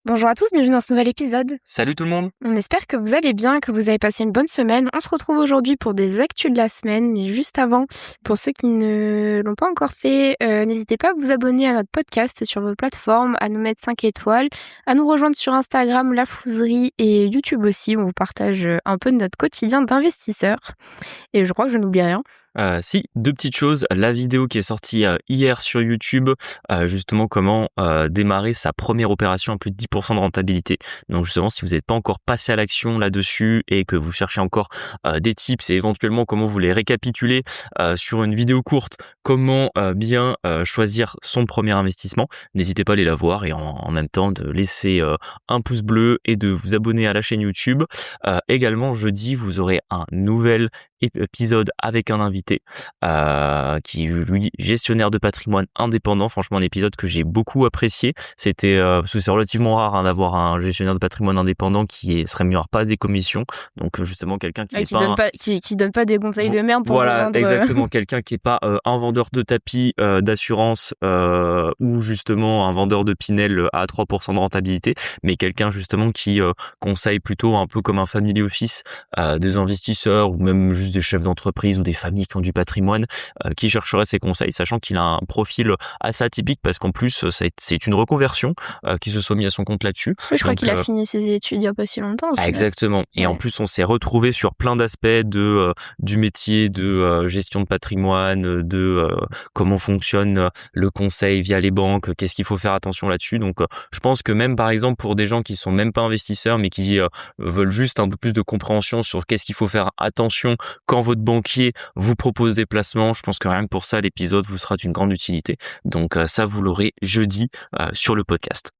Bonjour à tous, bienvenue dans ce nouvel épisode. Salut tout le monde. On espère que vous allez bien, que vous avez passé une bonne semaine. On se retrouve aujourd'hui pour des actus de la semaine, mais juste avant, pour ceux qui ne l'ont pas encore fait, n'hésitez pas à vous abonner à notre podcast sur vos plateformes, à nous mettre 5 étoiles, à nous rejoindre sur Instagram, La Fouserie et YouTube aussi, où on vous partage un peu de notre quotidien d'investisseur. Et je crois que je n'oublie rien. Si, deux petites choses. La vidéo qui est sortie hier sur YouTube, justement comment démarrer sa première opération à plus de 10% de rentabilité. Donc justement, si vous n'êtes pas encore passé à l'action là-dessus et que vous cherchez encore des tips et éventuellement comment vous les récapituler sur une vidéo courte, comment bien choisir son premier investissement, n'hésitez pas à aller la voir et en même temps de laisser un pouce bleu et de vous abonner à la chaîne YouTube. Également, jeudi, vous aurez un nouvel épisode avec un invité qui lui gestionnaire de patrimoine indépendant. Franchement, un épisode que j'ai beaucoup apprécié. C'était parce que c'est relativement rare d'avoir un gestionnaire de patrimoine indépendant qui se rémunère pas des commissions. Donc justement quelqu'un qui est qui donne pas des conseils de merde pour voilà, se vendre. exactement, quelqu'un qui est pas un vendeur de tapis d'assurance ou justement un vendeur de Pinel à 3% de rentabilité, mais quelqu'un justement qui conseille plutôt un peu comme un family office des investisseurs ou même juste des chefs d'entreprise ou des familles qui ont du patrimoine qui chercheraient ses conseils, sachant qu'il a un profil assez atypique parce qu'en plus c'est une reconversion qui se soit mis à son compte là-dessus. Oui, je crois qu'il a fini ses études il y a pas si longtemps. Exactement. Et en plus, on s'est retrouvé sur plein d'aspects du métier de gestion de patrimoine, de comment fonctionne le conseil via les banques, qu'est-ce qu'il faut faire attention là-dessus. Donc, je pense que même par exemple pour des gens qui sont même pas investisseurs, mais qui veulent juste un peu plus de compréhension sur qu'est-ce qu'il faut faire attention quand votre banquier vous propose des placements, je pense que rien que pour ça, l'épisode vous sera d'une grande utilité. Donc, ça, vous l'aurez jeudi sur le podcast.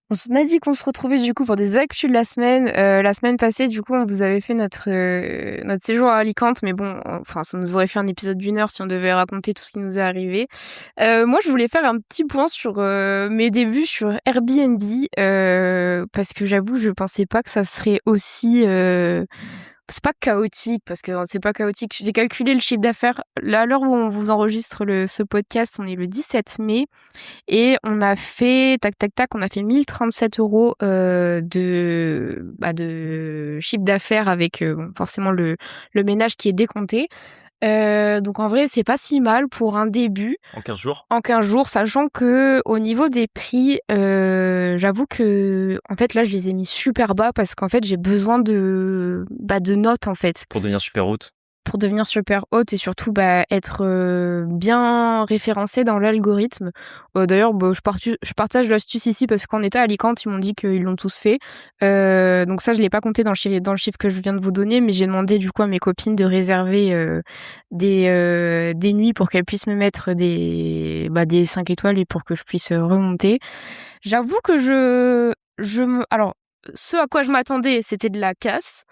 On a dit qu'on se retrouvait du coup pour des actus de la semaine. La semaine passée, du coup, on vous avait fait notre séjour à Alicante, mais bon, enfin, ça nous aurait fait un épisode d'1 heure si on devait raconter tout ce qui nous est arrivé. Moi, je voulais faire un petit point sur mes débuts sur Airbnb, parce que j'avoue, je pensais pas que ça serait aussi... C'est pas chaotique, parce que c'est pas chaotique. J'ai calculé le chiffre d'affaires. Là, à l'heure où on vous enregistre ce podcast, on est le 17 mai. Et on a fait, on a fait 1037 € de chiffre d'affaires avec forcément le ménage qui est décompté. Donc en vrai, c'est pas si mal pour un début. En 15 jours. En 15 jours, sachant que au niveau des prix, j'avoue que en fait là, je les ai mis super bas parce qu'en fait, j'ai besoin de notes en fait. Pour devenir super haute. Pour devenir super haute et surtout être bien référencée dans l'algorithme. D'ailleurs, je partage l'astuce ici parce qu'en était à Alicante, ils m'ont dit qu'ils l'ont tous fait. Donc ça, je l'ai pas compté dans le chiffre que je viens de vous donner, mais j'ai demandé du coup à mes copines de réserver des nuits pour qu'elles puissent me mettre des 5 étoiles et pour que je puisse remonter. J'avoue que alors, ce à quoi je m'attendais, c'était de la casse.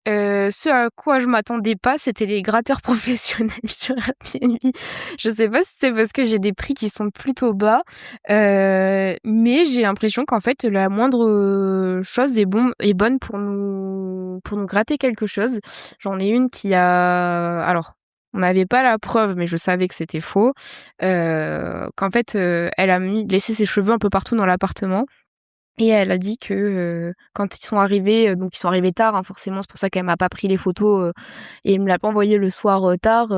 Ce à quoi je m'attendais pas, c'était les gratteurs professionnels sur Airbnb. Je sais pas si c'est parce que j'ai des prix qui sont plutôt bas, mais j'ai l'impression qu'en fait la moindre chose est bonne pour nous gratter quelque chose. J'en ai une qui a, alors on n'avait pas la preuve, mais je savais que c'était faux. Qu'en fait elle a laissé ses cheveux un peu partout dans l'appartement. Et elle a dit que quand ils sont arrivés, donc ils sont arrivés tard, hein, forcément, c'est pour ça qu'elle m'a pas pris les photos et elle me l'a pas envoyé le soir tard.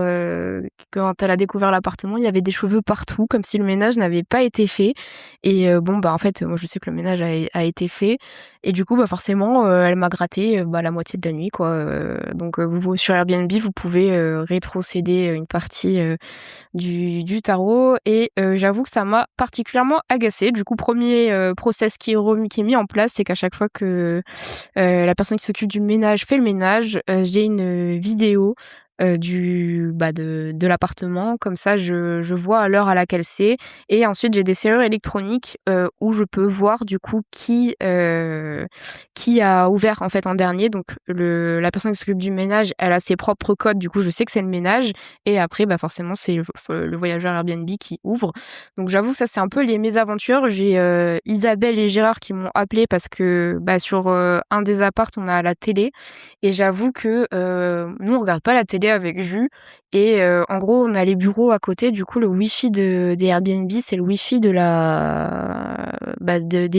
Quand elle a découvert l'appartement, il y avait des cheveux partout, comme si le ménage n'avait pas été fait. Et en fait, moi je sais que le ménage a été fait. Et du coup, forcément, elle m'a gratté la moitié de la nuit, quoi. Donc vous sur Airbnb, vous pouvez rétrocéder une partie du tarot et j'avoue que ça m'a particulièrement agacée. Du coup, premier process qui est mis en place, c'est qu'à chaque fois que la personne qui s'occupe du ménage fait le ménage, j'ai une vidéo de l'appartement, comme ça je vois à l'heure à laquelle c'est, et ensuite j'ai des serrures électroniques où je peux voir du coup qui a ouvert en fait en dernier. Donc la personne qui s'occupe du ménage, elle a ses propres codes, du coup je sais que c'est le ménage, et après forcément c'est le voyageur Airbnb qui ouvre. Donc j'avoue que ça c'est un peu les mésaventures. J'ai Isabelle et Gérard qui m'ont appelé parce que sur un des apparts on a la télé, et j'avoue que nous on regarde pas la télé télé avec Jus et en gros, on a les bureaux à côté. Du coup, le Wi-Fi des Airbnb, c'est le Wi-Fi des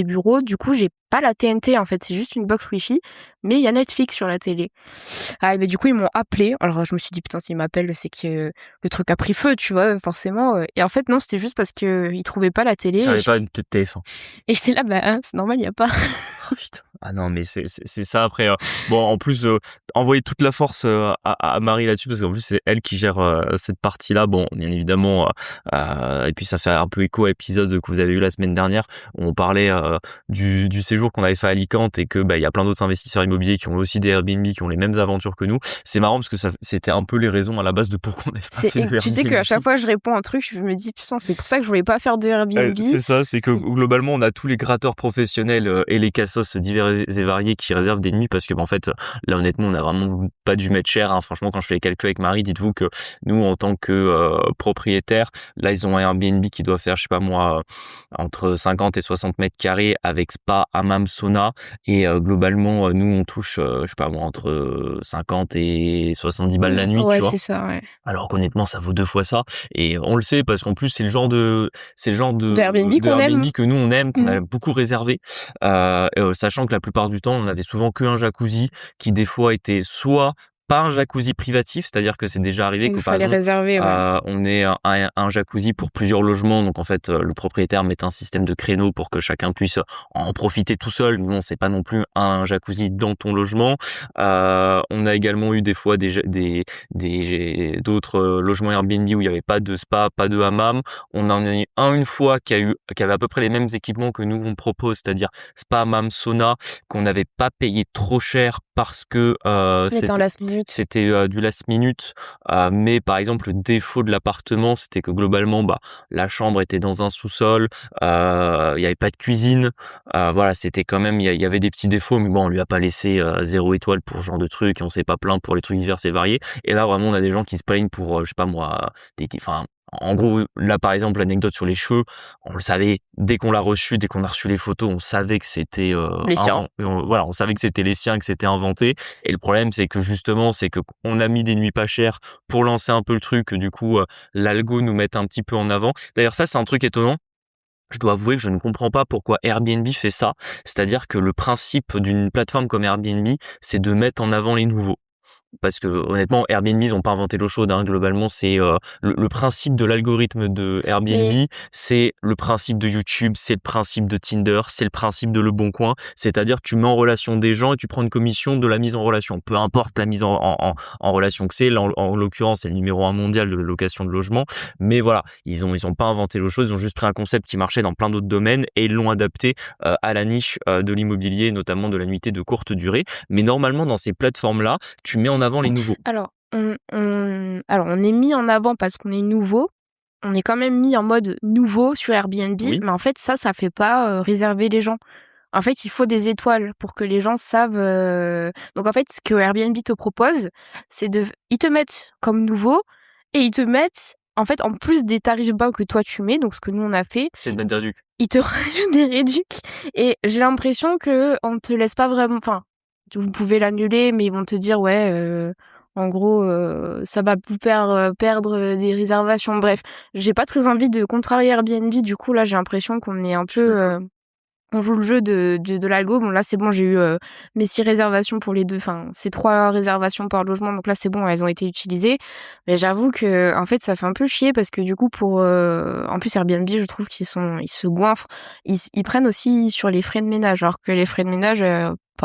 bureaux. Du coup, j'ai pas la TNT en fait, c'est juste une box Wi-Fi, mais il y a Netflix sur la télé. Ah, mais du coup, ils m'ont appelé. Alors, je me suis dit, putain, s'ils m'appellent, c'est que le truc a pris feu, tu vois, forcément. Et en fait, non, c'était juste parce qu'ils trouvaient pas la télé. Ça avait pas une TF1. Et j'étais là, c'est normal, il y a pas. Oh, putain. Ah non, mais c'est ça après. Bon, en plus, envoyer toute la force à Marie là-dessus, parce qu'en plus, c'est elle qui gère cette partie-là. Bon, bien évidemment, et puis ça fait un peu écho à l'épisode que vous avez eu la semaine dernière, où on parlait du séjour qu'on avait fait à Alicante et que il y a plein d'autres investisseurs immobiliers qui ont aussi des Airbnb, qui ont les mêmes aventures que nous. C'est marrant parce que c'était un peu les raisons à la base de pourquoi on n'avait pas fait de Airbnb. Tu sais qu'à chaque fois je réponds un truc, je me dis putain, c'est pour ça que je voulais pas faire de Airbnb. C'est ça, c'est que globalement on a tous les créateurs professionnels et les cassos divers et variés qui réservent des nuits parce que en fait là honnêtement on a vraiment pas dû mettre cher, hein. Franchement quand je fais les calculs avec Marie, dites-vous que nous en tant que propriétaires, là ils ont un Airbnb qui doit faire je sais pas moi entre 50 et 60 mètres carrés avec spa, hammam, sauna et globalement nous on touche je sais pas moi entre 50 et 70 balles la nuit, ouais, tu vois. C'est ça, ouais. Alors qu'honnêtement ça vaut 2 fois ça et on le sait parce qu'en plus c'est le genre de Airbnb qu'on aime, que nous on aime, qu'on a beaucoup réservé, sachant que la plupart du temps on avait souvent qu'un jacuzzi qui des fois était soit pas un jacuzzi privatif, c'est-à-dire que c'est déjà arrivé que par exemple réserver, on ait un jacuzzi pour plusieurs logements, donc en fait le propriétaire met un système de créneaux pour que chacun puisse en profiter tout seul. Non, c'est pas non plus un jacuzzi dans ton logement. On a également eu des fois d'autres logements Airbnb où il y avait pas de spa, pas de hammam. On en a eu une fois qui avait à peu près les mêmes équipements que nous on propose, c'est-à-dire spa, hammam, sauna, qu'on n'avait pas payé trop cher parce que c'était du last minute, mais par exemple le défaut de l'appartement c'était que globalement la chambre était dans un sous-sol, il y avait pas de cuisine, voilà, c'était quand même il y avait des petits défauts, mais bon on lui a pas laissé 0 étoile pour ce genre de truc et on s'est pas plaint pour les trucs divers et variés. Et là vraiment on a des gens qui se plaignent pour je sais pas moi en gros, là, par exemple, l'anecdote sur les cheveux, on le savait dès qu'on l'a reçu, dès qu'on a reçu les photos, on savait que c'était les siens. on savait que c'était les siens, que c'était inventé. Et le problème, c'est que justement, c'est que on a mis des nuits pas chères pour lancer un peu le truc. Du coup, l'algo nous met un petit peu en avant. D'ailleurs, ça, c'est un truc étonnant. Je dois avouer que je ne comprends pas pourquoi Airbnb fait ça. C'est-à-dire que le principe d'une plateforme comme Airbnb, c'est de mettre en avant les nouveaux. Parce que honnêtement Airbnb ils ont pas inventé l'eau chaude, hein. Globalement c'est le principe de l'algorithme de Airbnb, c'est le principe de YouTube, c'est le principe de Tinder, c'est le principe de Le Bon Coin, c'est-à-dire tu mets en relation des gens et tu prends une commission de la mise en relation, peu importe la mise en relation que c'est. Là, en l'occurrence c'est le numéro 1 mondial de la location de logement, mais voilà, ils ont pas inventé l'eau chaude, ils ont juste pris un concept qui marchait dans plein d'autres domaines et ils l'ont adapté à la niche de l'immobilier, notamment de la nuitée de courte durée. Mais normalement dans ces plateformes là tu mets en avant les nouveaux. Alors, on est mis en avant parce qu'on est nouveau. On est quand même mis en mode nouveau sur Airbnb, mais en fait, ça fait pas réserver les gens. En fait, il faut des étoiles pour que les gens savent. Donc, en fait, ce que Airbnb te propose, c'est ils te mettent comme nouveau et ils te mettent, en fait, en plus des tarifs bas que toi tu mets, donc ce que nous on a fait. C'est de mettre des réducs. Ils te rajoutent des réducs. Et j'ai l'impression que on te laisse pas vraiment. Enfin, vous pouvez l'annuler, mais ils vont te dire en gros ça va vous perdre des réservations. Bref, j'ai pas très envie de contrarier Airbnb. Du coup là j'ai l'impression qu'on est un peu on joue le jeu de l'algo. Bon là c'est bon, j'ai eu mes 6 réservations pour les deux, enfin c'est 3 réservations par logement, donc là c'est bon, elles ont été utilisées. Mais j'avoue que en fait ça fait un peu chier parce que du coup en plus Airbnb je trouve ils se goinfrent, ils prennent aussi sur les frais de ménage, alors que les frais de ménage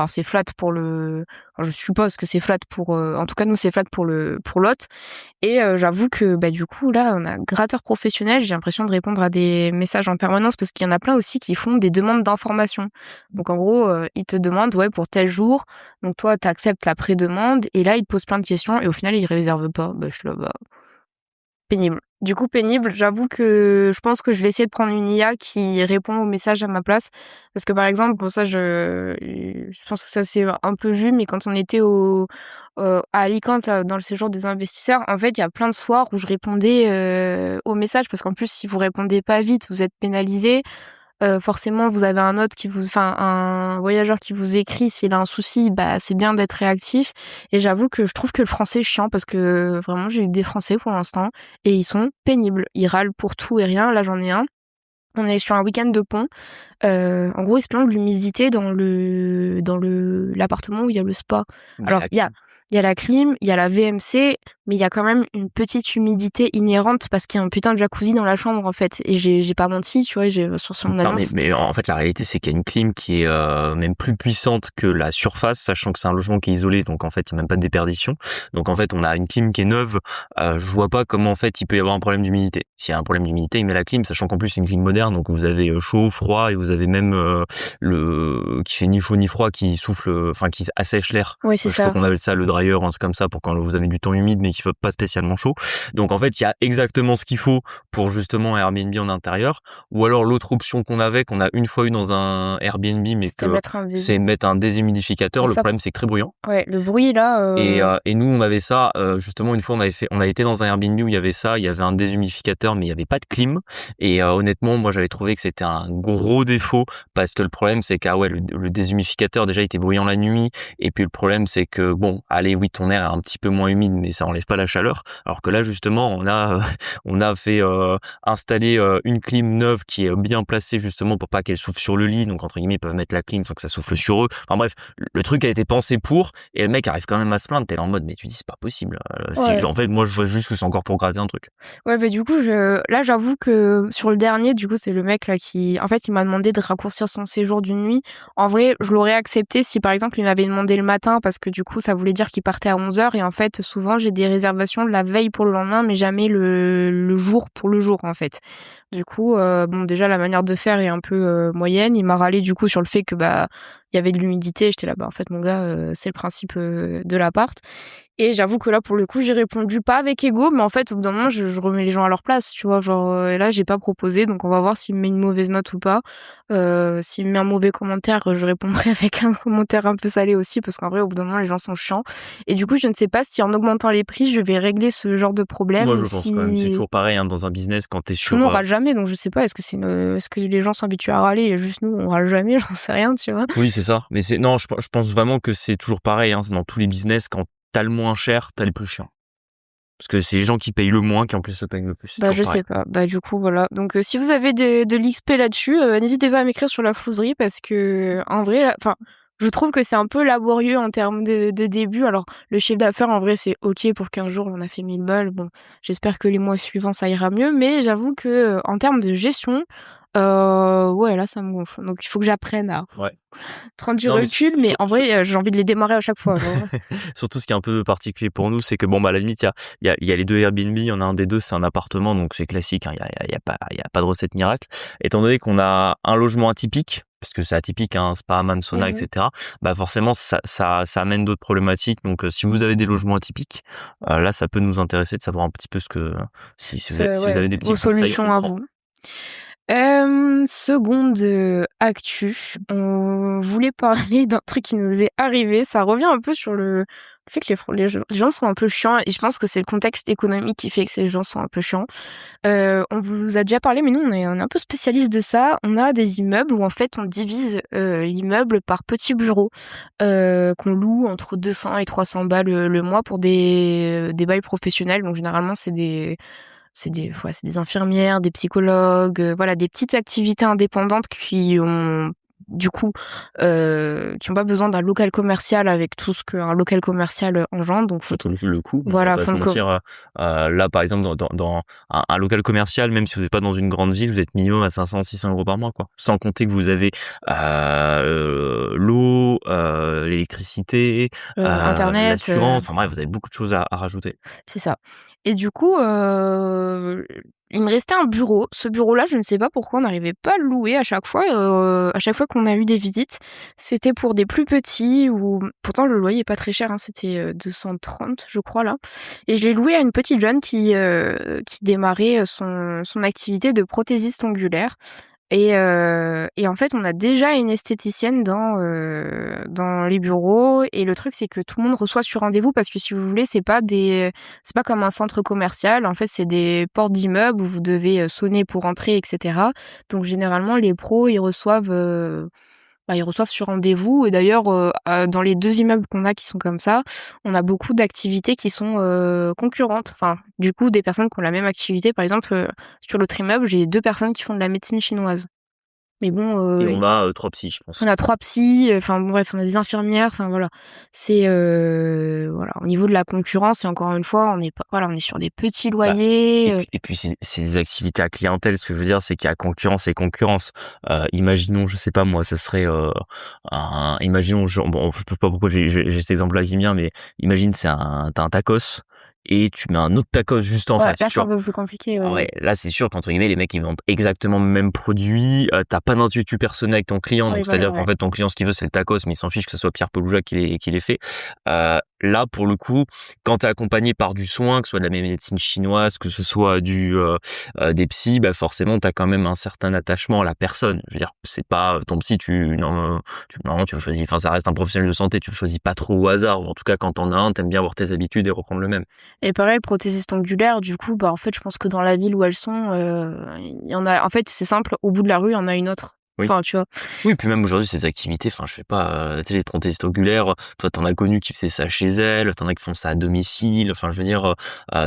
c'est flat pour je suppose que c'est flat pour en tout cas nous c'est flat pour l'hôte. Et j'avoue que du coup là on a gratteur professionnel, j'ai l'impression de répondre à des messages en permanence parce qu'il y en a plein aussi qui font des demandes d'informations. Donc en gros ils te demandent pour tel jour, donc toi t'acceptes la pré-demande et là ils te posent plein de questions et au final ils réservent pas. Je suis là pénible. Du coup, pénible, j'avoue que je pense que je vais essayer de prendre une IA qui répond aux messages à ma place. Parce que par exemple, ça, je pense que ça s'est un peu vu, mais quand on était à Alicante, là, dans le séjour des investisseurs, en fait, il y a plein de soirs où je répondais aux messages, parce qu'en plus, si vous répondez pas vite, vous êtes pénalisé. forcément vous avez un voyageur qui vous écrit s'il a un souci, bah c'est bien d'être réactif. Et j'avoue que je trouve que le français est chiant parce que vraiment j'ai eu des Français pour l'instant et ils sont pénibles. Ils râlent pour tout et rien. Là j'en ai un. On est sur un week-end de pont. En gros, il se plaint de l'humidité dans l'appartement où il y a le spa. Alors, il y a la clim, il y a la VMC, mais il y a quand même une petite humidité inhérente parce qu'il y a un putain de jacuzzi dans la chambre, en fait. Et j'ai pas menti, tu vois, sur mon annonce. Mais en fait, la réalité, c'est qu'il y a une clim qui est même plus puissante que la surface, sachant que c'est un logement qui est isolé, donc en fait, il n'y a même pas de déperdition. Donc en fait, on a une clim qui est neuve. Je vois pas comment en fait il peut y avoir un problème d'humidité. S'il y a un problème d'humidité, il met la clim, sachant qu'en plus c'est une clim moderne, donc vous avez chaud, froid, et vous avez même le qui fait ni chaud ni froid, qui souffle, enfin qui assèche l'air. Oui, c'est Je ça. crois qu'on appelle ça le dryer, un truc comme ça, pour quand vous avez du temps humide, mais qui fait pas spécialement chaud. Donc en fait, il y a exactement ce qu'il faut pour justement un Airbnb en intérieur. Ou alors l'autre option qu'on a une fois eu dans un Airbnb, mais c'est mettre un déshumidificateur. Le problème, c'est que très bruyant. Ouais, le bruit là. Et nous, on avait ça justement une fois. On a été dans un Airbnb où il y avait ça. Il y avait un déshumidificateur, mais il y avait pas de clim. Et honnêtement, moi, j'avais trouvé que c'était un gros défaut parce que le problème, c'est que le déshumidificateur déjà il était bruyant la nuit. Et puis le problème, c'est que bon, allez, oui, ton air est un petit peu moins humide, mais ça enlève pas la chaleur. Alors que là, justement, on a fait installer une clim neuve qui est bien placée justement pour pas qu'elle souffle sur le lit. Donc entre guillemets, ils peuvent mettre la clim sans que ça souffle sur eux. Enfin bref, le truc a été pensé pour, et le mec arrive quand même à se plaindre. T'es là en mode, mais tu dis c'est pas possible. En fait, moi je vois juste que c'est encore pour gratter un truc. Ouais, mais du coup, là j'avoue que sur le dernier, du coup, c'est le mec là qui, en fait, il m'a demandé de raccourcir son séjour d'une nuit. En vrai, je l'aurais accepté si par exemple il m'avait demandé le matin parce que du coup, ça voulait dire qu'il partait à 11h, et en fait, souvent j'ai des réservations de la veille pour le lendemain, mais jamais le jour pour le jour en fait. Du coup, bon, déjà la manière de faire est un peu moyenne. Il m'a râlé du coup sur le fait que il y avait de l'humidité. J'étais là, en fait mon gars, c'est le principe de l'appart. Et j'avoue que là, pour le coup, j'ai répondu pas avec ego, mais en fait, au bout d'un moment, je remets les gens à leur place, tu vois. Genre, et là, j'ai pas proposé, donc on va voir s'il me met une mauvaise note ou pas. S'il me met un mauvais commentaire, je répondrai avec un commentaire un peu salé aussi, parce qu'en vrai, au bout d'un moment, les gens sont chiants. Et du coup, je ne sais pas si en augmentant les prix, je vais régler ce genre de problème. Moi, je pense quand même. C'est toujours pareil, hein, dans un business, quand t'es sur... Tout le monde râle jamais, donc je sais pas, est-ce que les gens sont habitués à râler et juste nous, on râle jamais, j'en sais rien, tu vois. Oui, c'est ça. Mais non, je pense vraiment que c'est toujours pareil, hein, c'est dans tous les business, quand t'as le moins cher, t'as les plus chiants. Parce que c'est les gens qui payent le moins qui en plus se payent le plus. Je sais pas. Du coup, voilà. Donc, si vous avez de l'XP là-dessus, n'hésitez pas à m'écrire sur la flouserie parce que, en vrai, je trouve que c'est un peu laborieux en termes de début. Alors, le chiffre d'affaires, en vrai, c'est OK pour 15 jours. On a fait 1000 balles. Bon, j'espère que les mois suivants, ça ira mieux. Mais j'avoue que, en termes de gestion, ouais, là, ça me gonfle. Donc, il faut que j'apprenne à prendre du recul. Mais en vrai, j'ai envie de les démarrer à chaque fois. Surtout, ce qui est un peu particulier pour nous, c'est que, bon, à la limite, il y a les deux Airbnb. Il y en a un des deux, c'est un appartement. Donc, c'est classique. Hein, il y a pas de recette miracle. Étant donné qu'on a un logement atypique, parce que c'est atypique, hein, spa, hammam, sauna, etc. Forcément, ça amène d'autres problématiques. Donc, si vous avez des logements atypiques, là, ça peut nous intéresser de savoir un petit peu si vous avez des petits vos solutions à vous. Seconde actu, on voulait parler d'un truc qui nous est arrivé. Ça revient un peu sur le fait que les gens sont un peu chiants, et je pense que c'est le contexte économique qui fait que ces gens sont un peu chiants. On vous a déjà parlé, mais nous on est un peu spécialiste de ça. On a des immeubles où en fait on divise l'immeuble par petits bureaux qu'on loue entre 200 et 300 balles le mois pour des bails professionnels. Donc généralement c'est des infirmières, des psychologues, des petites activités indépendantes qui ont du coup qui n'ont pas besoin d'un local commercial avec tout ce qu'un local commercial engendre. Donc faut le coût. Voilà, faut se mentir. Là par exemple dans un local commercial, même si vous n'êtes pas dans une grande ville, vous êtes minimum à 500-600 euros par mois, quoi. Sans compter que vous avez l'eau, l'électricité, internet, l'assurance. Enfin bref, vous avez beaucoup de choses à rajouter. C'est ça. Et du coup, il me restait un bureau. Ce bureau-là, je ne sais pas pourquoi on n'arrivait pas à le louer à chaque fois. À chaque fois qu'on a eu des visites, c'était pour des plus petits, ou pourtant le loyer est pas très cher, hein, c'était 230, je crois là. Et je l'ai loué à une petite jeune qui démarrait son activité de prothésiste ongulaire. Et en fait, on a déjà une esthéticienne dans les bureaux. Et le truc, c'est que tout le monde reçoit sur rendez-vous parce que si vous voulez, c'est pas comme un centre commercial. En fait, c'est des portes d'immeubles où vous devez sonner pour entrer, etc. Donc généralement, les pros, ils reçoivent sur rendez-vous. Et d'ailleurs, dans les 2 immeubles qu'on a qui sont comme ça, on a beaucoup d'activités qui sont concurrentes. Enfin, du coup, des personnes qui ont la même activité. Par exemple, sur l'autre immeuble, j'ai 2 personnes qui font de la médecine chinoise. Mais bon, Et on a 3 psys, je pense. on a 3 psys, enfin bon, bref, on a des infirmières, enfin voilà. C'est voilà, au niveau de la concurrence, et encore une fois, on est sur des petits Bah, loyers. et puis c'est des activités à clientèle. Ce que je veux dire, c'est qu'il y a concurrence et concurrence. Imaginons, je sais pas moi, ça serait imaginons, bon, je sais pas pourquoi j'ai cet exemple-là qui me vient, mais imagine t'as un tacos et tu mets un autre tacos juste en Ouais, face, là tu c'est un vois. peu plus compliqué, Ah ouais. ouais, là c'est sûr qu'entre guillemets les mecs ils vendent exactement le même produit, t'as pas d'intuitu personnel avec ton client, Oui, donc voilà, c'est-à-dire qu'en ouais. fait ton client ce qu'il veut c'est le tacos, mais il s'en fiche que ce soit Pierre Pelouja qui l'ait fait. Là pour le coup, quand t'es accompagné par du soin, que ce soit de la médecine chinoise, que ce soit des psys, bah forcément t'as quand même un certain attachement à la personne. Je veux dire, c'est pas ton psy, non, tu le choisis, enfin ça reste un professionnel de santé, tu le choisis pas trop au hasard, ou en tout cas quand t'en as un, t'aimes bien avoir tes habitudes et reprendre le même. Et pareil, prothésiste ongulaire, du coup, bah en fait, je pense que dans la ville où elles sont, il y en a. En fait, c'est simple, au bout de la rue, il y en a une autre. Oui. Enfin, tu vois. Oui, puis même aujourd'hui, ces activités, enfin, je sais pas, tu sais, les prothésistes oculaires, toi, t'en as connu qui faisaient ça chez elles, t'en as qui font ça à domicile, enfin, je veux dire,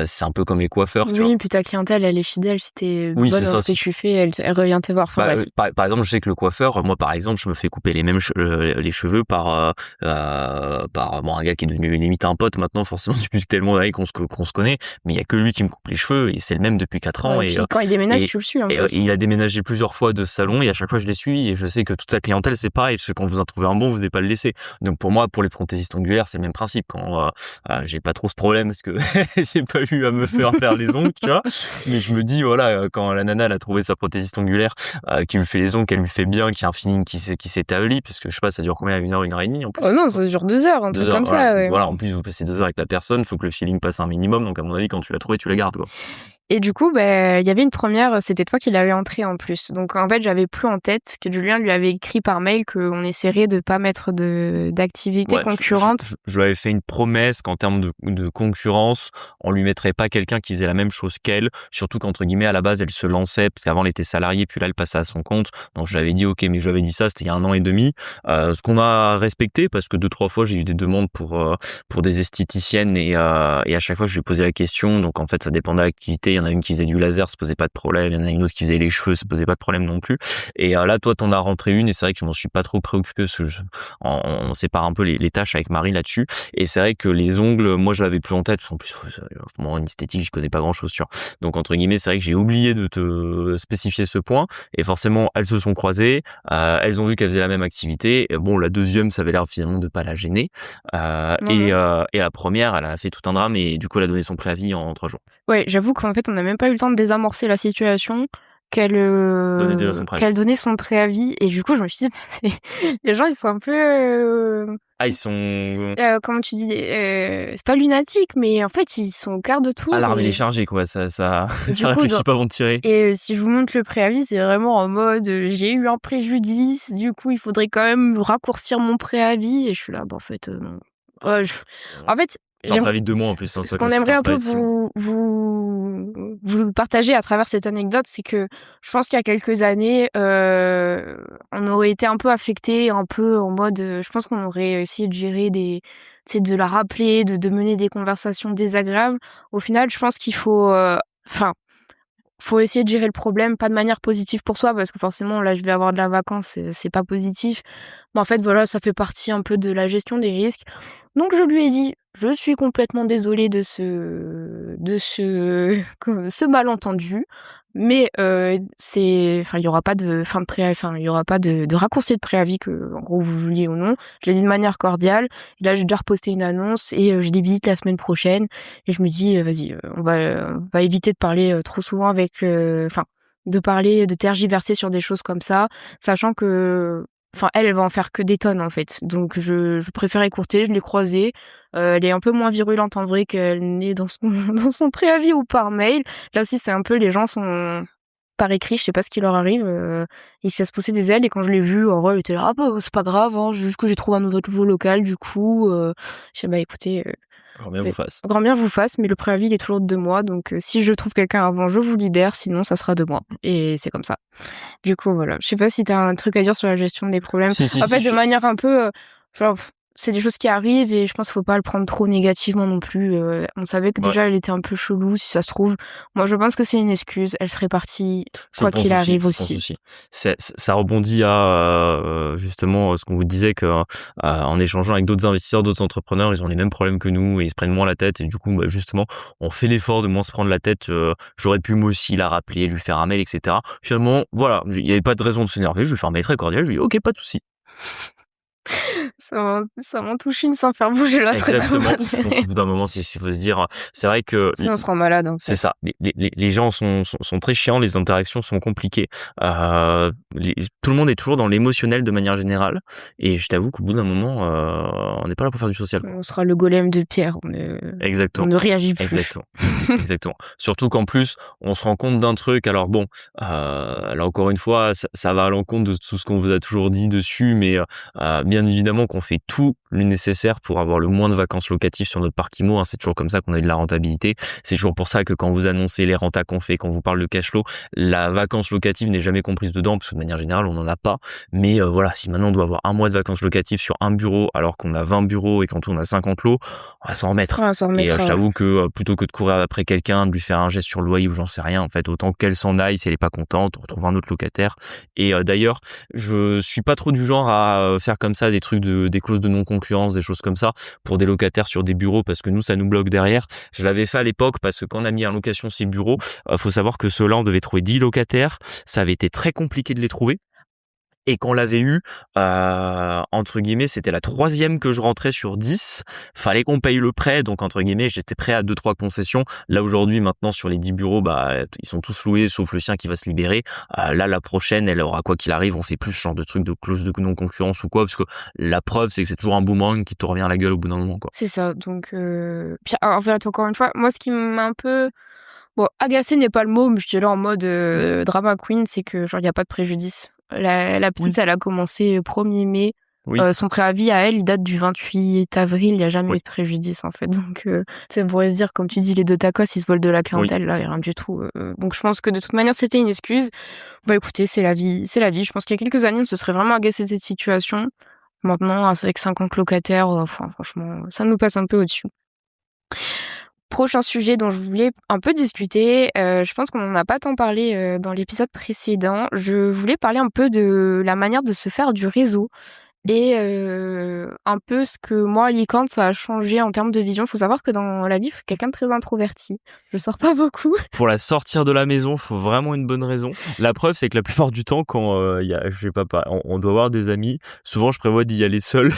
c'est un peu comme les coiffeurs, tu vois. Oui, puis ta clientèle, elle est fidèle. Si t'es Oui, c'est bonne dans ça ce que aussi. tu fais, elle revient te voir. Enfin Bah, bref. par exemple, je sais que le coiffeur, moi, par exemple, je me fais couper les cheveux par bon, un gars qui est devenu limite un pote maintenant, forcément, depuis tellement d'années qu'on se connaît, mais il y a que lui qui me coupe les cheveux, et c'est le même depuis 4 ans, Ouais, et puis quand il déménage, et, tu le suis en et plus. il a déménagé plusieurs fois de salon, et à chaque fois, je l'ai suivi, et je sais que toute sa clientèle, c'est pareil, parce que quand vous en trouvez un bon, vous n'allez pas le laisser. Donc, pour moi, pour les prothésistes ongulaires, c'est le même principe. Quand j'ai pas trop ce problème, parce que j'ai pas eu à me faire les ongles, tu vois, mais je me dis, voilà, quand la nana, elle a trouvé sa prothésiste ongulaire, qui lui fait les ongles, qu'elle lui fait bien, qui a un feeling qui s'établit, parce que je sais pas, ça dure combien, 1 heure et demie en plus, Oh je non, sais pas. ça dure 2 heures, un 2 truc heures, comme voilà. ça, ouais. Voilà, en plus vous passez 2 heures avec la personne, faut que le feeling passe un minimum, donc à mon avis quand tu l'as trouvé, tu la gardes, quoi. Et du coup, il y avait une première, c'était toi qui l'avais entrée en plus. Donc en fait, j'avais plus en tête que Julien lui avait écrit par mail qu'on essaierait de pas mettre d'activités Ouais, concurrentes. je lui avais fait une promesse qu'en termes de concurrence, on lui mettrait pas quelqu'un qui faisait la même chose qu'elle, surtout qu'entre guillemets à la base elle se lançait, parce qu'avant elle était salariée, puis là elle passait à son compte, donc je lui avais dit ok, mais je lui avais dit ça, c'était il y a 1 an et demi, ce qu'on a respecté, parce que 2-3 fois j'ai eu des demandes pour des esthéticiennes, et à chaque fois je lui ai posé la question, donc en fait ça dépendait de l'activité, il y en a une qui faisait du laser, ça posait pas de problème, il y en a une autre qui faisait les cheveux, ça posait pas de problème non plus, et là toi t'en as rentré une, et c'est vrai que je m'en suis pas trop préoccupé, parce que on sépare un peu les tâches avec Marie là-dessus, et c'est vrai que les ongles, moi je l'avais plus en tête, parce qu'en plus moi en esthétique je connais pas grand chose, tu vois, donc entre guillemets c'est vrai que j'ai oublié de te spécifier ce point, et forcément elles se sont croisées, elles ont vu qu'elles faisaient la même activité, et bon la deuxième ça avait l'air finalement de pas la gêner, Non, non. et la première elle a fait tout un drame, et du coup elle a donné son préavis en 3 jours. Ouais, j'avoue qu'en fait, on n'a même pas eu le temps de désamorcer la situation, Donner déjà son préavis. qu'elle donnait son préavis. Et du coup, je me suis dit, les gens, ils sont un peu, Ah ils sont comment tu dis, c'est pas lunatique, mais en fait, ils sont au quart de tour. alarmés les chargés, quoi, ça Et du ça coup, réfléchit pas avant de tirer. si je vous montre le préavis, c'est vraiment en mode, j'ai eu un préjudice, du coup, il faudrait quand même raccourcir mon préavis. Et je suis là, bah, en fait, non. En fait, C'est un préavis de 2 mois en plus, hein, ce c'est pas qu'on comme si c'était aimerait un un peu préavis de 6 mois. vous partager à travers cette anecdote, c'est que je pense qu'il y a quelques années, on aurait été un peu affectés, un peu en mode, je pense qu'on aurait essayé de gérer tu sais, de la rappeler, de mener des conversations désagréables. Au final, je pense qu'il faut, enfin, faut essayer de gérer le problème, pas de manière positive pour soi, parce que forcément, là, je vais avoir de la vacance, c'est pas positif. Mais en fait, voilà, ça fait partie un peu de la gestion des risques. Donc, je lui ai dit, je suis complètement désolée ce malentendu, mais il y aura pas de fin de préavis, enfin, il y aura pas de raccourci de préavis, que, en gros, vous vouliez ou non. Je l'ai dit de manière cordiale. Et là, j'ai déjà reposté une annonce, et je les visite la semaine prochaine. Et je me dis, vas-y, on va éviter de parler trop souvent de parler, de tergiverser sur des choses comme ça, sachant que, enfin, elle va en faire que des tonnes, en fait. Donc, je préfère écourter, je l'ai croisée. Elle est un peu moins virulente en vrai qu'elle n'est dans son, dans son préavis ou par mail. Là aussi, c'est un peu, les gens sont par écrit, je sais pas ce qui leur arrive, il se laisse pousser des ailes et quand je l'ai vu, en vrai, elle était là: «Ah bah, c'est pas grave, hein, juste que j'ai trouvé un nouveau local du coup», je fais: «Bah écoutez, Grand bien vous fasse. grand bien vous fasse, mais le préavis il est toujours de 2 mois donc si je trouve quelqu'un avant, je vous libère, sinon ça sera 2 mois» et c'est comme ça. Du coup, voilà. Je sais pas si tu as un truc à dire sur la gestion des problèmes? Si, En fait, de je manière un peu, genre, c'est des choses qui arrivent et je pense qu'il faut pas le prendre trop négativement non plus, on savait que ouais. déjà elle était un peu chelou, si ça se trouve. Moi, je pense que c'est une excuse, elle serait partie Je quoi pense qu'il aussi, arrive je pense aussi. aussi. Ça rebondit à justement ce qu'on vous disait que en échangeant avec d'autres investisseurs, d'autres entrepreneurs, ils ont les mêmes problèmes que nous et ils se prennent moins la tête et du coup bah, justement on fait l'effort de moins se prendre la tête. J'aurais pu moi aussi la rappeler, lui faire un mail, etc. Finalement voilà, il n'y avait pas de raison de s'énerver. Je lui fais un mail très cordial. Je lui dis ok, pas de souci. Ça m'en touche une sans faire bouger l'autre. Exactement. Donc au bout d'un moment, il faut se dire, c'est vrai que Sinon on se rend malade, en c'est fait. ça. Les gens sont très chiants, les interactions sont compliquées. Tout le monde est toujours dans l'émotionnel de manière générale. Et je t'avoue qu'au bout d'un moment, on n'est pas là pour faire du social, quoi. On sera le golem de pierre, on Exactement. ne réagit plus. Exactement. Exactement. Surtout qu'en plus, on se rend compte d'un truc. Alors bon, là encore une fois, ça va à l'encontre de tout ce qu'on vous a toujours dit dessus, mais bien évidemment qu'on fait tout le nécessaire pour avoir le moins de vacances locatives sur notre parc IMO. Hein. C'est toujours comme ça qu'on a eu de la rentabilité. C'est toujours pour ça que quand vous annoncez les rentas qu'on fait, quand vous parle de cash flow, la vacance locative n'est jamais comprise dedans, parce que de manière générale, on n'en a pas. Mais voilà, si maintenant on doit avoir un mois de vacances locatives sur un bureau, alors qu'on a 20 bureaux et qu'en tout on a 50 lots, on va s'en remettre. Ouais, on s'en Et remettra, je ouais. t'avoue que plutôt que de courir après quelqu'un, de lui faire un geste sur le loyer ou j'en sais rien, en fait, autant qu'elle s'en aille si elle est pas contente, on retrouve un autre locataire. Et d'ailleurs, je suis pas trop du genre à faire comme ça des trucs des clauses de non-concurrence, des choses comme ça pour des locataires sur des bureaux parce que nous ça nous bloque derrière. Je l'avais fait à l'époque parce que quand on a mis en location ces bureaux, faut savoir que ceux-là on devait trouver 10 locataires, ça avait été très compliqué de les trouver. Et qu'on l'avait eu, entre guillemets, c'était la 3e que je rentrais sur 10. Fallait qu'on paye le prêt, donc entre guillemets, j'étais prêt à 2-3 concessions. Là aujourd'hui, maintenant sur les 10 bureaux, bah ils sont tous loués, sauf le sien qui va se libérer. Là, la prochaine, elle aura quoi qu'il arrive, on fait plus ce genre de truc de clause de non-concurrence ou quoi, parce que la preuve, c'est que c'est toujours un boomerang qui te revient à la gueule au bout d'un moment, quoi. C'est ça, donc puis en fait, encore une fois, moi ce qui m'a un peu bon, agacé n'est pas le mot, mais je dirais en mode drama queen, c'est que genre il y a pas de préjudice. La Oui, petite, elle a commencé 1er mai. oui, Son préavis à elle, il date du 28 avril, il y a jamais oui, eu de préjudice en fait. Donc ça pourrait se dire, comme tu dis, les 2 tacos, ils se volent de la oui. clientèle, là, y a rien du tout. Donc je pense que de toute manière, c'était une excuse. Bah écoutez, c'est la vie, c'est la vie. Je pense qu'il y a quelques années, on se serait vraiment agacé de cette situation. Maintenant, avec 50 locataires, enfin franchement, ça nous passe un peu au-dessus. Prochain sujet dont je voulais un peu discuter, je pense qu'on en a pas tant parlé, dans l'épisode précédent. Je voulais parler un peu de la manière de se faire du réseau et un peu ce que moi, Alicante, ça a changé en termes de vision. Faut savoir que dans la vie, je suis quelqu'un de très introverti. Je sors pas beaucoup. Pour la sortir de la maison, faut vraiment une bonne raison. La preuve, c'est que la plupart du temps, quand il y a, je sais pas, on doit avoir des amis, souvent je prévois d'y aller seul.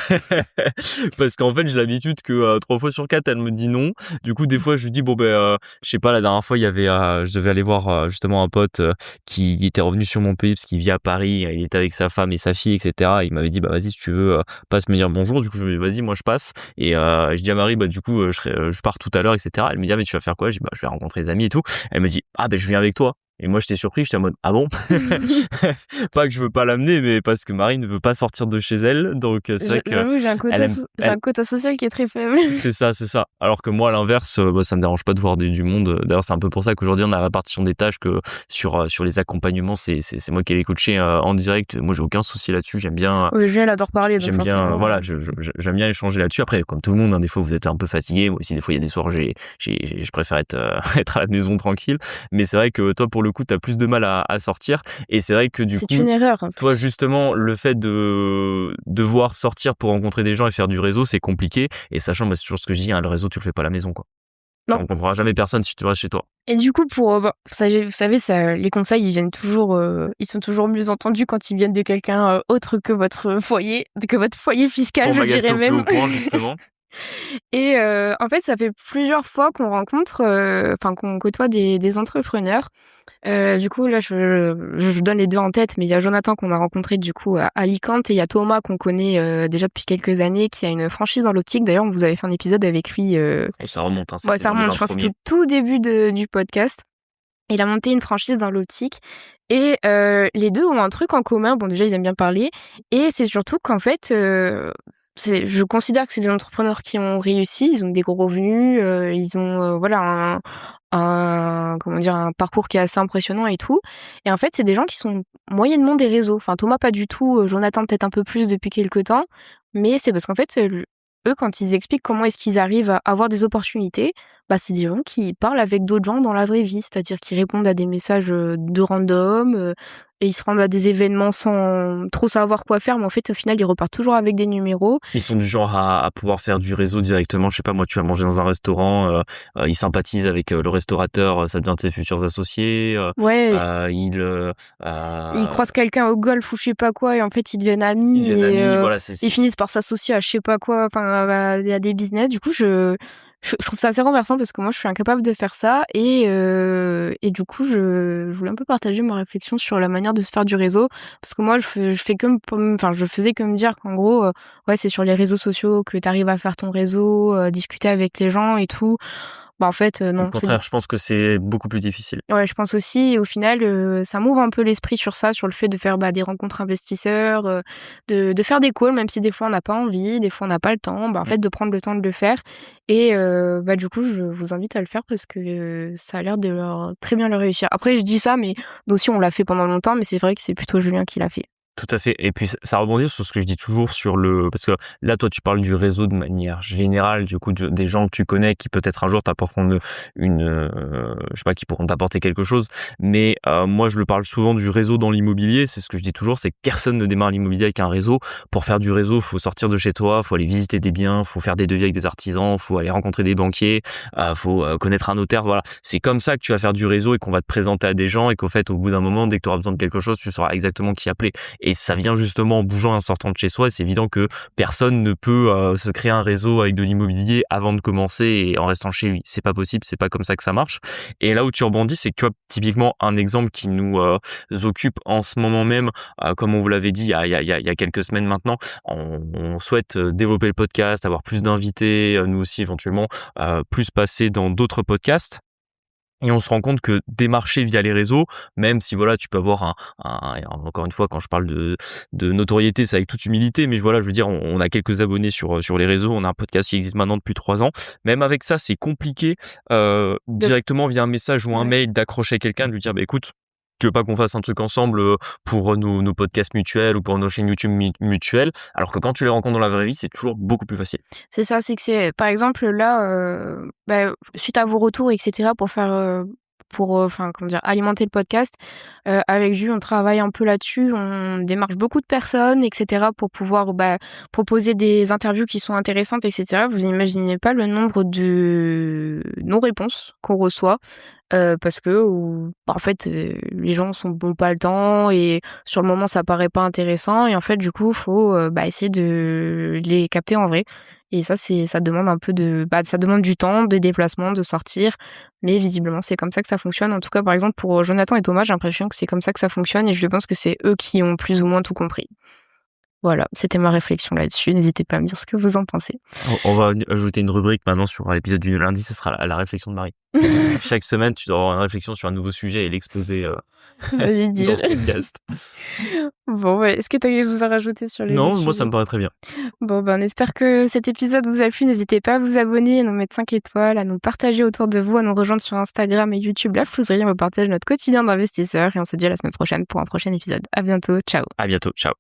Parce qu'en fait, j'ai l'habitude que 3 fois sur 4, elle me dit non. Du coup, des fois, je lui dis, bon, je sais pas, la dernière fois, il y avait, je devais aller voir justement un pote qui était revenu sur mon pays parce qu'il vit à Paris, il était avec sa femme et sa fille, etc. Il m'avait dit, bah vas-y, si tu veux, passe me dire bonjour. Du coup, je me dis, vas-y, moi je passe. Et je dis à Marie, bah du coup, je pars tout à l'heure, etc. Elle me dit, ah, mais tu vas faire quoi? Je dis, bah je vais rencontrer les amis et tout. Elle me dit, ah ben je viens avec toi. Et moi j'étais surpris, j'étais en mode ah bon. Pas que je veux pas l'amener, mais parce que Marie ne veut pas sortir de chez elle, donc c'est vrai que J'avoue, elle aime, j'ai un quota social qui est très faible. c'est ça, c'est ça. Alors que moi, à l'inverse, ça me dérange pas de voir du monde. D'ailleurs, c'est un peu pour ça qu'aujourd'hui, on a la répartition des tâches que sur les accompagnements, c'est moi qui ai les coachés en direct. Moi, j'ai aucun souci là-dessus. J'aime bien, Oui, elle adore parler, donc j'aime bien, forcément. voilà, j'aime bien échanger là-dessus. Après, comme tout le monde, hein, des fois, vous êtes un peu fatigué. Moi aussi, des fois, il y a des soirs, je préfère être être à la maison tranquille. Mais c'est vrai que toi, pour le coup, t'as plus de mal à sortir. Et c'est vrai que du C'est coup, une erreur, en toi, plus. justement, le fait de devoir sortir pour rencontrer des gens et faire du réseau, c'est compliqué. Et sachant, c'est toujours ce que je dis, hein, le réseau, tu le fais pas à la maison, quoi. Non. On comprendra jamais personne si tu restes chez toi. Et du coup, pour vous savez, ça, les conseils, ils viennent toujours, ils sont toujours mieux entendus quand ils viennent de quelqu'un autre que votre foyer fiscal, Pour je m'agacer dirais au plus même. haut point, justement. Et en fait, ça fait plusieurs fois qu'on rencontre, enfin qu'on côtoie des entrepreneurs. Du coup, là, je donne les 2 en tête, mais il y a Jonathan qu'on a rencontré du coup à Alicante et il y a Thomas qu'on connaît déjà depuis quelques années, qui a une franchise dans l'optique. D'ailleurs, vous avez fait un épisode avec lui. Ça remonte, hein, Ouais, c'était ça dans les remonte, 20 je pense que c'était premiers. au tout début du podcast. Il a monté une franchise dans l'optique et les 2 ont un truc en commun. Bon, déjà, ils aiment bien parler et c'est surtout qu'en fait, je considère que c'est des entrepreneurs qui ont réussi. Ils ont des gros revenus, ils ont, voilà, comment dire? Un parcours qui est assez impressionnant et tout et en fait, c'est des gens qui sont moyennement des réseaux. Enfin, Thomas, pas du tout, Jonathan, peut-être un peu plus depuis quelque temps, mais c'est parce qu'en fait, eux, quand ils expliquent comment est-ce qu'ils arrivent à avoir des opportunités, bah, c'est des gens qui parlent avec d'autres gens dans la vraie vie, c'est-à-dire qu'ils répondent à des messages de random et ils se rendent à des événements sans trop savoir quoi faire, mais en fait, au final, ils repartent toujours avec des numéros. Ils sont du genre à pouvoir faire du réseau directement. Je sais pas, moi, tu vas manger dans un restaurant, ils sympathisent avec le restaurateur, ça devient tes futurs associés. Ouais, ils Euh, croisent quelqu'un au golf ou je sais pas quoi et en fait, ils deviennent ils amis deviennent et amis. Voilà, ils finissent par s'associer à je sais pas quoi, enfin, à des business. Du coup, je trouve ça assez renversant parce que moi, je suis incapable de faire ça et du coup, je voulais un peu partager ma réflexion sur la manière de se faire du réseau parce que moi, je faisais que me dire qu'en gros, ouais, c'est sur les réseaux sociaux que tu arrives à faire ton réseau, discuter avec les gens et tout. Bah, en fait, Au non, contraire, je pense que c'est beaucoup plus difficile. ouais, je pense aussi et au final, ça m'ouvre un peu l'esprit sur ça, sur le fait de faire, bah, des rencontres investisseurs, de faire des calls, même si des fois on n'a pas envie, des fois on n'a pas le temps, bah, en Mm. fait de prendre le temps de le faire et bah, du coup, je vous invite à le faire parce que, ça a l'air de très bien leur réussir. Après je dis ça, mais nous aussi on l'a fait pendant longtemps, mais c'est vrai que c'est plutôt Julien qui l'a fait. Tout à fait. Et puis ça rebondit sur ce que je dis toujours sur parce que là, toi, tu parles du réseau de manière générale, du coup, des gens que tu connais qui peut-être un jour t'apporteront je sais pas, qui pourront t'apporter quelque chose. Mais moi, je le parle souvent du réseau dans l'immobilier. C'est ce que je dis toujours, c'est que personne ne démarre l'immobilier avec un réseau. Pour faire du réseau, faut sortir de chez toi, faut aller visiter des biens, faut faire des devis avec des artisans, faut aller rencontrer des banquiers, faut connaître un notaire. Voilà, c'est comme ça que tu vas faire du réseau et qu'on va te présenter à des gens et qu'au fait, au bout d'un moment, dès que tu auras besoin de quelque chose, tu sauras exactement qui appeler. Et ça vient justement en bougeant et en sortant de chez soi. C'est évident que personne ne peut se créer un réseau avec de l'immobilier avant de commencer et en restant chez lui. C'est pas possible, c'est pas comme ça que ça marche. Et là où tu rebondis, c'est que tu vois typiquement un exemple qui nous occupe en ce moment même, comme on vous l'avait dit il y a quelques semaines maintenant, on souhaite développer le podcast, avoir plus d'invités, nous aussi éventuellement plus passer dans d'autres podcasts. Et on se rend compte que démarcher via les réseaux, même si voilà, tu peux avoir encore une fois, quand je parle de notoriété, c'est avec toute humilité, mais voilà, je veux dire, on a quelques abonnés sur les réseaux, on a un podcast qui existe maintenant depuis 3 ans. Même avec ça, c'est compliqué, De directement via un message ou un Ouais. mail d'accrocher quelqu'un, de lui dire, bah écoute, tu veux pas qu'on fasse un truc ensemble pour nos podcasts mutuels ou pour nos chaînes YouTube mutuelles, alors que quand tu les rencontres dans la vraie vie, c'est toujours beaucoup plus facile. C'est ça, c'est que c'est par exemple là, bah, suite à vos retours et cetera enfin comment dire? Alimenter le podcast, avec Jus, on travaille un peu là-dessus. On démarche beaucoup de personnes et cetera pour pouvoir, bah, proposer des interviews qui sont intéressantes et cetera. Vous imaginez pas le nombre de non-réponses qu'on reçoit, parce que bah, en fait, les gens n'ont pas le temps et sur le moment ça paraît pas intéressant et en fait du coup faut, bah, essayer de les capter en vrai et ça demande un peu ça demande du temps, des déplacements, de sortir, mais visiblement c'est comme ça que ça fonctionne. En tout cas, par exemple pour Jonathan et Thomas, j'ai l'impression que c'est comme ça que ça fonctionne et je pense que c'est eux qui ont plus ou moins tout compris. Voilà, c'était ma réflexion là-dessus. N'hésitez pas à me dire ce que vous en pensez. On va ajouter une rubrique maintenant sur l'épisode du lundi, ce sera la réflexion de Marie. Chaque semaine, tu dois avoir une réflexion sur un nouveau sujet et l'exposer Vas-y, dans dis. ce podcast. Bon, ouais, est-ce que tu as quelque chose à rajouter sur les Non, autres moi ça sujets? me paraît très bien. Bon, ben, on espère que cet épisode vous a plu. N'hésitez pas à vous abonner, à nous mettre 5 étoiles, à nous partager autour de vous, à nous rejoindre sur Instagram et YouTube. La Flouserie, on vous partage notre quotidien d'investisseur et on se dit à la semaine prochaine pour un prochain épisode. À bientôt, ciao. À bientôt, ciao.